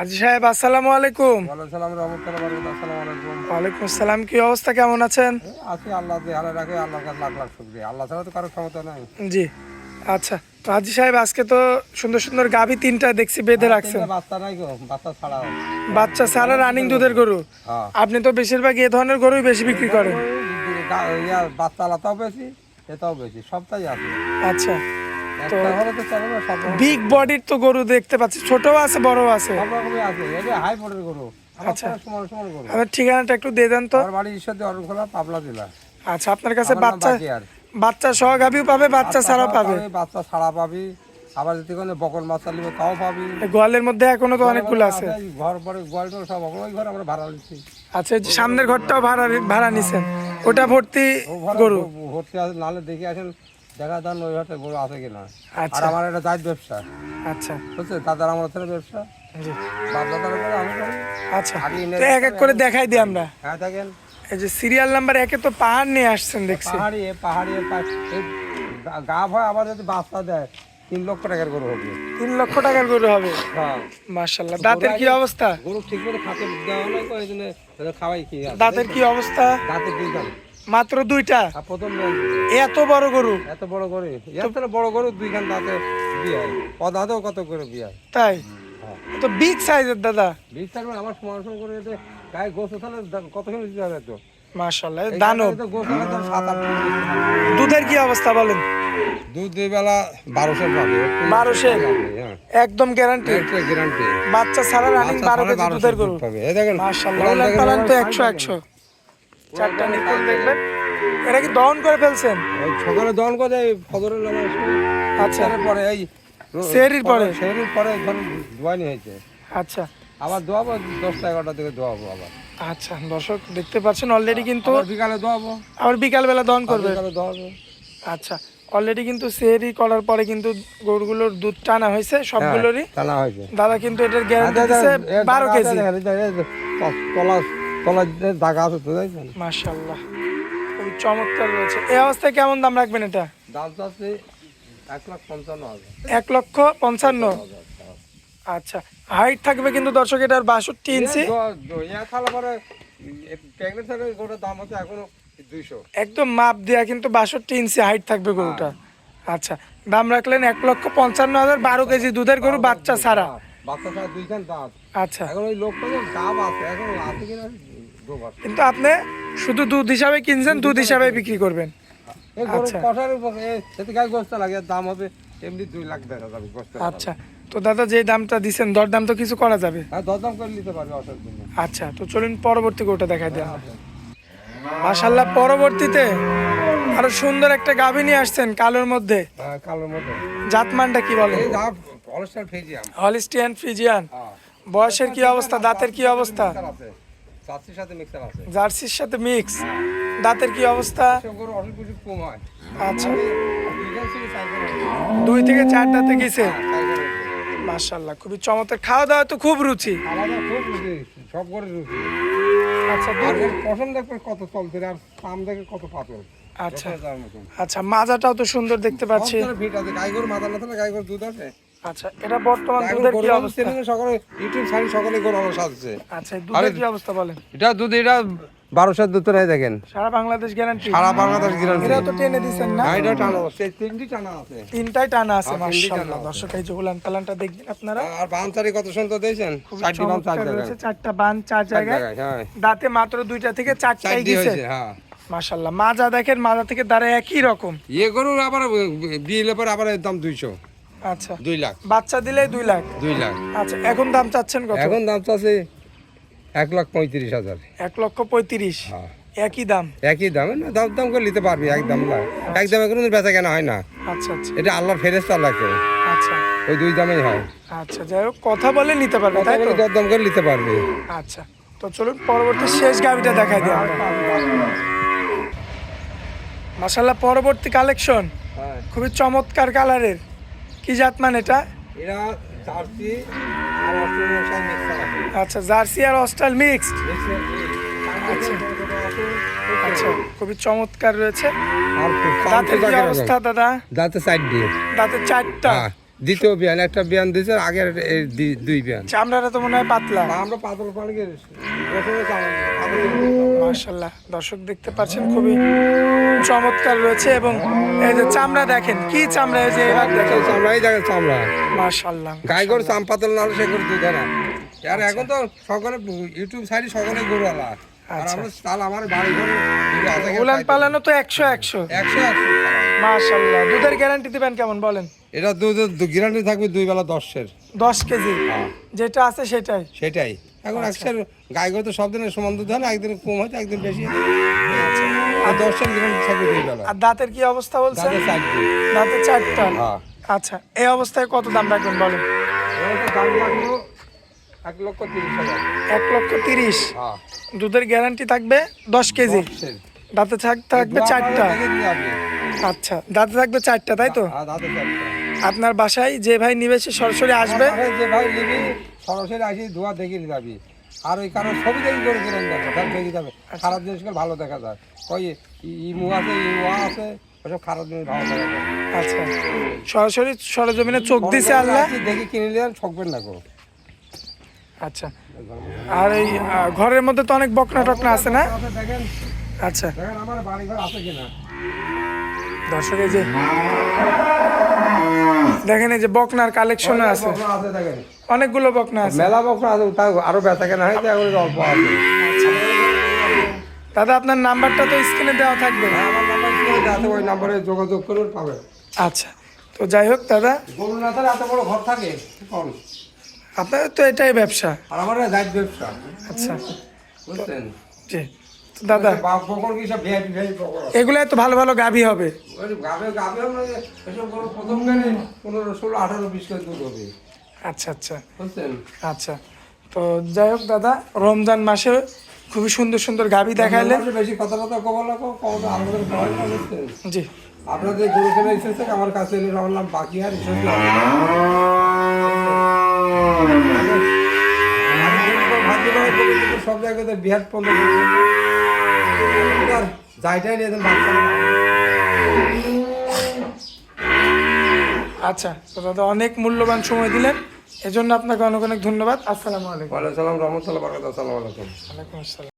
আজি সাহেব আসসালামু আলাইকুম। ওয়ালাইকুম রহমতুল্লাহ বারাকাতুহু। আসসালামু আলাইকুম। ওয়ালাইকুম আসসালাম, কি অবস্থা, কেমন আছেন? আছি আল্লাহ যে হালে রাখে, আল্লাহর কাছে লাখ লাখ শুকরিয়া। আল্লাহ ছাড়া তো কারো ক্ষমতা নাই। জি, আচ্ছা। তো আজি সাহেব আজকে তো সুন্দর সুন্দর গাভী তিনটা দেখছি বেঁধে রাখছেন। তিনটা বাচ্চা নাই গো, বাচ্চা ছাড়া। বাচ্চা সারা রানিং দুধের গরু। হ্যাঁ। আপনি তো বেশিরভাগ এ ধরনের গরুই বেশি বিক্রি করেন। বাচ্চা আলাদাও বেশি, এটাও বেশি, সবটাই আছে। আচ্ছা, তো একটা হলে তো চলে না, সব রকম। বিগ বডির তো গরু দেখতে পাচ্ছি, ছোটও আছে বড়ও আছে। সব রকমই আছে। এটা হাই বোর্ডের গরু। আচ্ছা। সমান সমান গরু। আমার ঠিকানাটা একটু দিয়ে দেন তো। আমার বাড়ি ঈশ্বরদী অরণখোলা, পাবনা জেলা। আচ্ছা, আপনার কাছে আমার নাম বাচ্চা বাকিয়ার। বাচ্চা সহ গাভীও পাবে, বাচ্চা ছাড়াও পাবে। বাচ্চা ছাড়া পাবি, আবার যদি কোনো বকল বাচ্চা নিবে তাও পাবি। এই গোয়ালের মধ্যে এখনো তো অনেকগুলো আছে। ঘর পরে গোয়ালটা সব ওই ঘর আমরা ভাড়া নিচ্ছি। আচ্ছা, এই যে সামনের ঘরটাও ভাড়া নিছেন, ওটা ভর্তি গরু। ভর্তি আছে, নাহলে দেখে আসেন, দেখা যান ওই ঘরটা গরু আছে কিনা। আর আচ্ছা আমার এটা জাত ব্যবসা, আচ্ছা, বুঝছে, দাদার আমার ছেলে ব্যবসা, জি, বাপ দাদার করে আমি করি। আচ্ছা। তো এক এক করে দেখাই দিই আমরা। হ্যাঁ দেখেন, এই যে সিরিয়াল নাম্বার একে তো পাহাড় নিয়ে আসছেন দেখছি। পাহাড়ি গা ভয় আবার যদি বাচ্চা দেয় 3 লক্ষ টাকার গরু হবে। 3 লক্ষ টাকার গরু হবে, হ্যাঁ। মাশাআল্লাহ। দাঁতের কি অবস্থা? গরু ঠিক মতো খাতে দেওয়া নাই তো, এই জন্য খাওয়াই কি দাঁতের কি অবস্থা? দাঁতে 2 দাঁত। মাত্র 2টা? আর প্রথম এত বড় গরু? এত বড় গরু, এত বড় গরু 2 খান দাঁতে বিয়ে হয়। দাঁতেও কত করে বিয়ে হয়। তাই? তো বিগ সাইজের দাদা। বিশ থাকবে আমার সমান করে এতে গায়ে গোছ তাহলে কত সময় দিতে হবে তো। মাশাআল্লাহ, দানব। গোছ হলে তো 7-8 দুধের কি অবস্থা বলেন? দুধ 2 বেলা 1200 পাবে। 1200? হ্যাঁ, একদম গ্যারান্টি? একটা গ্যারান্টি। বাচ্চা ছাড়া রানিং 12 কেজি দুধের গরু পাবে। এই দেখেন মাশাআল্লাহ, উলান পালান তো 100 চারটা নিপুল দেখবেন। এটা কি দহন করে ফেলছেন? ওই সকালে দহন করে ফজরের নামাজ আচ্ছা, পরে এই সেহরির পরে? সেহরির পরে ধরুন দোয়ানি হয়েছে, আচ্ছা আবার দোয়াবো 10টা 11টা থেকে দোয়াবো আবার। আচ্ছা, দর্শক দেখতে পাচ্ছেন অলরেডি কিন্তু আবার বিকালে দোয়াবো, আবার বিকাল বেলা দহন করবে। বিকালে দোয়াবো। আচ্ছা, অলরেডি কিন্তু সেহরি করার পরে কিন্তু গরুগুলোর দুধ টানা হয়েছে সবগুলোরই। টানা হয়েছে। দাদা কিন্তু এটার গ্যারান্টি দিচ্ছে 12 কেজি। তলা তলা দাগা আছে তো, দেখছেন? মাশাআল্লাহ, খুব চমৎকার রয়েছে। এই অবস্থায় কেমন দাম রাখবেন এটা? দাম চাচ্ছে 1,55,000। 1,55,000? আচ্ছা, হাইট থাকবে কিন্তু দর্শক এটার 62 ইঞ্চি। দাম হচ্ছে এখনো 200। একদম মাপ দেয়া কিন্তু 62 ইঞ্চি হাইট থাকবে গরুটা। আচ্ছা, দাম রাখলেন 1,55,000, 12 কেজি দুধের গরু, বাচ্চা ছাড়া। বাচ্চা ছাড়া 2 খান দাঁত। আচ্ছা, এখন ওই লোকটা দাম আছে, এখন আছে কিনা দোকান। কিন্তু আপনি শুধু দুধ হিসাবে কিনছেন, দুধ হিসাবে বিক্রি করবেন। এই গরু আচ্ছা। কষার উপর এতে গায়ে গোস্ত লাগে, দাম হবে এমনি 2 লাখ টাকা যাবে গোস্ত। আচ্ছা, তো দাদা যে দামটা দিচ্ছেন দরদাম তো কিছু করা যাবে? হ্যাঁ, দরদাম করে নিতে পারবে অসুবিধা নেই। আচ্ছা, তো চলুন পরবর্তী গরুটা দেখাই দিই আমরা। মাশাআল্লাহ, পরবর্তীতে আরো সুন্দর একটা গাভী নিয়ে আসছেন কালোর মধ্যে। হ্যাঁ, কালোর মধ্যে। জাতমানটা কি বলে? এই দাম অলস্টার ফেজিয়াম। Holstein Friesian? হ্যাঁ। বয়সের কি অবস্থা, দাঁতের কি অবস্থা? জার্সির সাথে মিক্সার আছে। জার্সির সাথে মিক্স? দাঁতের কি অবস্থা? সব গরু অনেক কিছু কম হয়। আচ্ছা, দুইখান থেকে 4 গরু। 2 থেকে 4 দাঁতে গেছে। হ্যাঁ, 4 গরু। মাশাআল্লাহ, খুবই চমৎকার। খাওয়া দাওয়া তো খুব রুচি। আলাদা খুব রুচি, সব গরু রুচি। আচ্ছা, আর এর পছন্দ দেখবে কত চলছে, আর পাম দেখে কত পাতল। আচ্ছা যাওয়ার মতন। আচ্ছা, মাজাটাও তো সুন্দর দেখতে পাচ্ছি। সব ফিট আছে, গাই গরু মাথা না থাকলে গাই গরু দুধ আছে। আচ্ছা, এটা বর্তমান এখন দুধের কি গরু অবস্থা? চ্যানেলে সকালে ইউটিউব সাইড সকালে গরু আমার সাজছে। আচ্ছা, দুধের কি অবস্থা বলেন? এটা দুধ, এটা 1200 দুধ নাই দেখেন। সারা বাংলাদেশ গ্যারান্টি? সারা বাংলাদেশ গ্যারান্টি। এটাও তো টেনে দিছেন না? এটা টানা আছে, 3টি টানা আছে। 3টাই টানা আছে। হ্যাঁ, 3টি টানা মাশাআল্লাহ, আছে। দর্শক এই যে উলান পালানটা দেখবেন আপনারা। আর বানচারি কত সুন্দর দিয়েছেন, খুবই 4টি বান 4 চমৎকার জায়গায়। রয়েছে, 4টা বান 4 জায়গায়। হ্যাঁ, দাঁতে মাত্র 2টা থেকে 4টাই 4টি গেছে। হয়েছে। হ্যাঁ, মাশাআল্লাহ, মাজা দেখেন, মাজা থেকে দাঁড়ে একই রকম। ইয়ে গরুর আবার বিয়ের পরে আবার দাম 200, আচ্ছা, 2 লাখ। বাচ্চা দিলে 2 লাখ? 2 লাখ। আচ্ছা, এখন দাম চাচ্ছেন কত? এখন দাম চাচ্ছে 1,35,000। 1,35,000? হ্যাঁ, একই দাম? একই দাম না, দাম দাম করে নিতে পারবি, একদম না, একদমে কোনো বেচা কেনা হয় না। আচ্ছা আচ্ছা এটা আল্লাহর ফেরেশতা লাগে, আচ্ছা ওই 2 দামেই হয়। আচ্ছা, যাই হোক, কথা বলে নিতে পারবে তাই তো? দরদাম করে নিতে পারবে। আচ্ছা, তো চলুন পরবর্তী শেষ গাভিটা দেখাই দিই আমরা। মাশাআল্লাহ, পরবর্তী কালেকশন হ্যাঁ, খুবই চমৎকার কালারের। কি জাতমান এটা? এরা জার্সি আর অস্ট্রেলিয়ার সাথে মিক্সার আছে। আচ্ছা, জার্সি আর অস্ট্রাল মিক্সড? আচ্ছা, আচ্ছা, খুবই চমৎকার রয়েছে। আর দাঁতের কি অবস্থা দাদা? দাঁতে সাইড দিয়ে। দাঁতের 4টা? হ্যাঁ, দ্বিতীয় বিয়ান, একটা বিয়ান দিয়েছে, আগের এই দুই বিয়ান। চামড়াটা তো মনে হয় পাতলা। আমরা পাতল পানিকে মাশাআল্লাহ, দর্শক দেখতে পাচ্ছেন খুবই চমৎকার রয়েছে। এবং এই যে চামড়া দেখেন, কি চামড়া, এই যে এবার দেখেন চামড়াই দেখে চামড়া। মাশাআল্লাহ। গাই গরু চাম পাতল না হলে সে গরু দুধ হয় না। আর এখন তো সকলে ইউটিউব সাইডে সকলে গরু আলা। আর আমরা তাল আমার বাড়ি ঘরে উলান পালানো তো 100 মাশাআল্লাহ। দুধের গ্যারান্টি দিবেন কেমন বলেন? এটা দুধ গ্যারান্টি থাকবে 2 বেলা 10 কেজি, যেটা আছে সেটাই। সেটাই। এখন একশের গাই গরু তো সব দিনের সমান দুধ হয় না, একদিন কম হয়তো একদিন বেশি। আর 10 গ্যারান্টি থাকবে 2 বেলা। আর দাঁতের কি অবস্থা বলছেন? দাঁতের 4 দিন। দাঁতের 4টা। হ্যাঁ। আচ্ছা, এই অবস্থায় কত দাম রাখবেন বলেন? এর তো দাম লাগলো 1,30,000। 1,30,000। হ্যাঁ। দুধের গ্যারান্টি থাকবে 10 কেজি, 10 দাঁতে থাকবে 4টা। আচ্ছা, দাঁতে থাকবে 4টা, তাই তো? হ্যাঁ, দাঁতের 4টা। আপনার বাসায় যে ভাই নিবে সে সরাসরি আসবে। যে ভাই নিবি সরাসরি আসি ধোয়া দেখে যাবি। আর ওই কারণ ছবি দেখি করে কিনেন যাবে, সব দেখে যাবে। খারাপ জিনিসগুলো ভালো দেখা যায়। ওই ইমু আছে, ইমুয়া আছে, ওসব খারাপ জিনিস ভালো দেখা যায়। আচ্ছা, সরাসরি সরজমিনে চোখ দিছে আল্লাহ, দেখি কিনে নিলে ঠকবেন না গো। আচ্ছা। আর এই ঘরের মধ্যে তো অনেক বকনা টকনা আছে না? দেখেন আচ্ছা দেখেন আমার বাড়ি ঘর আছে কিনা। দর্শক, এই যে দেখেন, এই যে বকনার কালেকশন আছে, বকনা আছে দেখেন, অনেকগুলো বকনা আছে। মেলা বকনা আছে, তাও আরো বেচা কেনা হয়, এখন অল্প আছে। দাদা, আপনার নাম্বারটা তো স্ক্রিনে দেওয়া থাকবে। আমার নাম্বার স্ক্রিনে আছে, ওই নাম্বারে যোগাযোগ করুন, পাবেন। আচ্ছা, তো যাই হোক দাদা, গরু না থাকলে এত বড় ঘর থাকে কম। আপনাদের তো এটাই ব্যবসা। আর আমার দায়িত্ব ব্যবসা, আচ্ছা, বুঝছেন? জি। তো দাদা, বকর কি সব ভিআইপি বকর আছে। এগুলাই তো ভালো ভালো গাভী হবে। ওই গাবে গাবে এসব গরু প্রথম গানে 15, 16, 18, 20 করে দুধ হবে। আচ্ছা আচ্ছা বুঝছেন? আচ্ছা, তো যাই হোক দাদা, রমজান মাসে খুবই সুন্দর সুন্দর গাভী দেখাইলেন। বেশি কথা কব লাগো, কম আমাদের হয় না, বুঝছেন? জি। আপনাদের গরু কেনা এসেছে আমার কাছে এলে আমার নাম বাকি আর এসেছে। সব জায়গাতে বিহার পর্যন্ত যাইটাই নিয়ে আচ্ছা, তো দাদা অনেক মূল্যবান সময় দিলেন, এজন্য আপনাকে অনেক অনেক ধন্যবাদ। আসসালামু আলাইকুম। ওয়ালাইকুম সালাম রহমতুল্লাহ বারাকাতুহু। আসসালামু আলাইকুম। ওয়ালাইকুম আসসালাম।